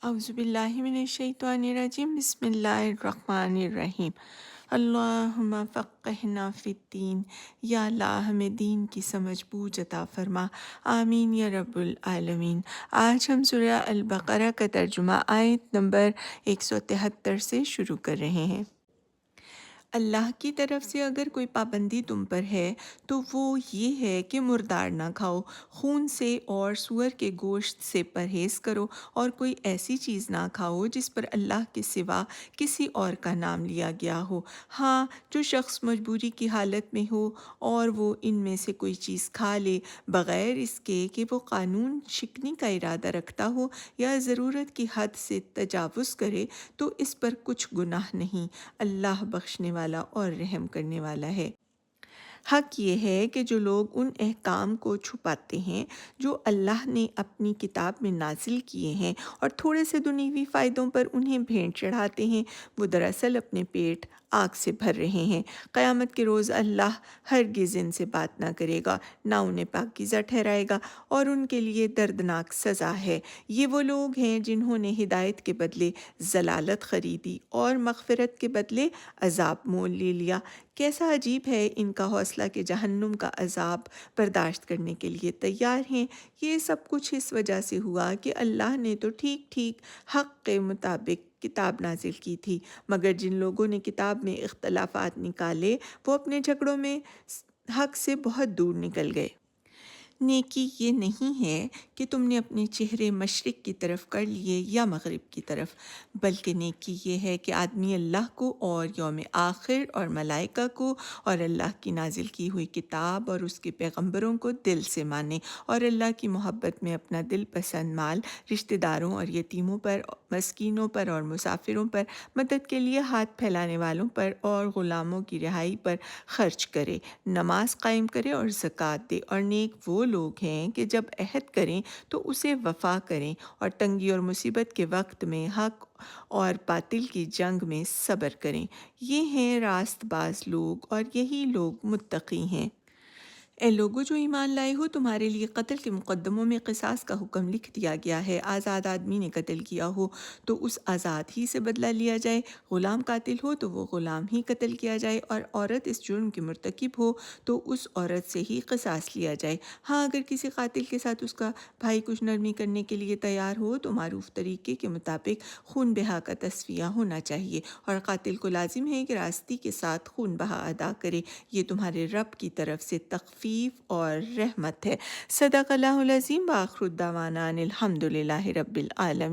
اعوذ باللہ من الشیطان الرجیم بسم اللہ الرحمن الرحیم اللہم فقہنا فی الدین، یا اللہ ہمیں دین کی سمجھ بوجھ عطا فرما، آمین یا رب العالمین۔ آج ہم سورہ البقرہ کا ترجمہ آیت نمبر 173 سے شروع کر رہے ہیں۔ اللہ کی طرف سے اگر کوئی پابندی تم پر ہے تو وہ یہ ہے کہ مردار نہ کھاؤ، خون سے اور سور کے گوشت سے پرہیز کرو، اور کوئی ایسی چیز نہ کھاؤ جس پر اللہ کے سوا کسی اور کا نام لیا گیا ہو۔ ہاں، جو شخص مجبوری کی حالت میں ہو اور وہ ان میں سے کوئی چیز کھا لے بغیر اس کے کہ وہ قانون شکنی کا ارادہ رکھتا ہو یا ضرورت کی حد سے تجاوز کرے، تو اس پر کچھ گناہ نہیں۔ اللہ بخشنے والا اور رحم کرنے والا ہے۔ حق یہ ہے کہ جو لوگ ان احکام کو چھپاتے ہیں جو اللہ نے اپنی کتاب میں نازل کیے ہیں اور تھوڑے سے دنیوی فائدوں پر انہیں بھیٹ چڑھاتے ہیں، وہ دراصل اپنے پیٹ آگ سے بھر رہے ہیں۔ قیامت کے روز اللہ ہرگز ان سے بات نہ کرے گا، نہ انہیں پاکیزہ ٹھہرائے گا، اور ان کے لیے دردناک سزا ہے۔ یہ وہ لوگ ہیں جنہوں نے ہدایت کے بدلے ضلالت خریدی اور مغفرت کے بدلے عذاب مول لے لیا۔ کیسا عجیب ہے ان کا حوصلہ کہ جہنم کا عذاب برداشت کرنے کے لیے تیار ہیں۔ یہ سب کچھ اس وجہ سے ہوا کہ اللہ نے تو ٹھیک ٹھیک حق کے مطابق کتاب نازل کی تھی، مگر جن لوگوں نے کتاب میں اختلافات نکالے وہ اپنے جھگڑوں میں حق سے بہت دور نکل گئے۔ نیکی یہ نہیں ہے کہ تم نے اپنے چہرے مشرق کی طرف کر لیے یا مغرب کی طرف، بلکہ نیکی یہ ہے کہ آدمی اللہ کو اور یوم آخر اور ملائکہ کو اور اللہ کی نازل کی ہوئی کتاب اور اس کے پیغمبروں کو دل سے مانے، اور اللہ کی محبت میں اپنا دل پسند مال رشتہ داروں اور یتیموں پر، مسکینوں پر اور مسافروں پر، مدد کے لیے ہاتھ پھیلانے والوں پر اور غلاموں کی رہائی پر خرچ کرے، نماز قائم کرے اور زکوٰۃ دے، اور نیک وہ لوگ ہیں کہ جب عہد کریں تو اسے وفا کریں، اور تنگی اور مصیبت کے وقت میں حق اور باطل کی جنگ میں صبر کریں۔ یہ ہیں راست باز لوگ اور یہی لوگ متقی ہیں۔ اے لوگو جو ایمان لائے ہو، تمہارے لیے قتل کے مقدموں میں قصاص کا حکم لکھ دیا گیا ہے۔ آزاد آدمی نے قتل کیا ہو تو اس آزاد ہی سے بدلہ لیا جائے، غلام قاتل ہو تو وہ غلام ہی قتل کیا جائے، اور عورت اس جرم کی مرتکب ہو تو اس عورت سے ہی قصاص لیا جائے۔ ہاں، اگر کسی قاتل کے ساتھ اس کا بھائی کچھ نرمی کرنے کے لیے تیار ہو تو معروف طریقے کے مطابق خون بہا کا تصفیہ ہونا چاہیے، اور قاتل کو لازم ہے کہ راستی کے ساتھ خون بہا ادا کرے۔ یہ تمہارے رب کی طرف سے تخفیف اور رحمت ہے۔ صدق اللہ العظیم، وآخر الدعوانا ان الحمد للہ رب العالمین۔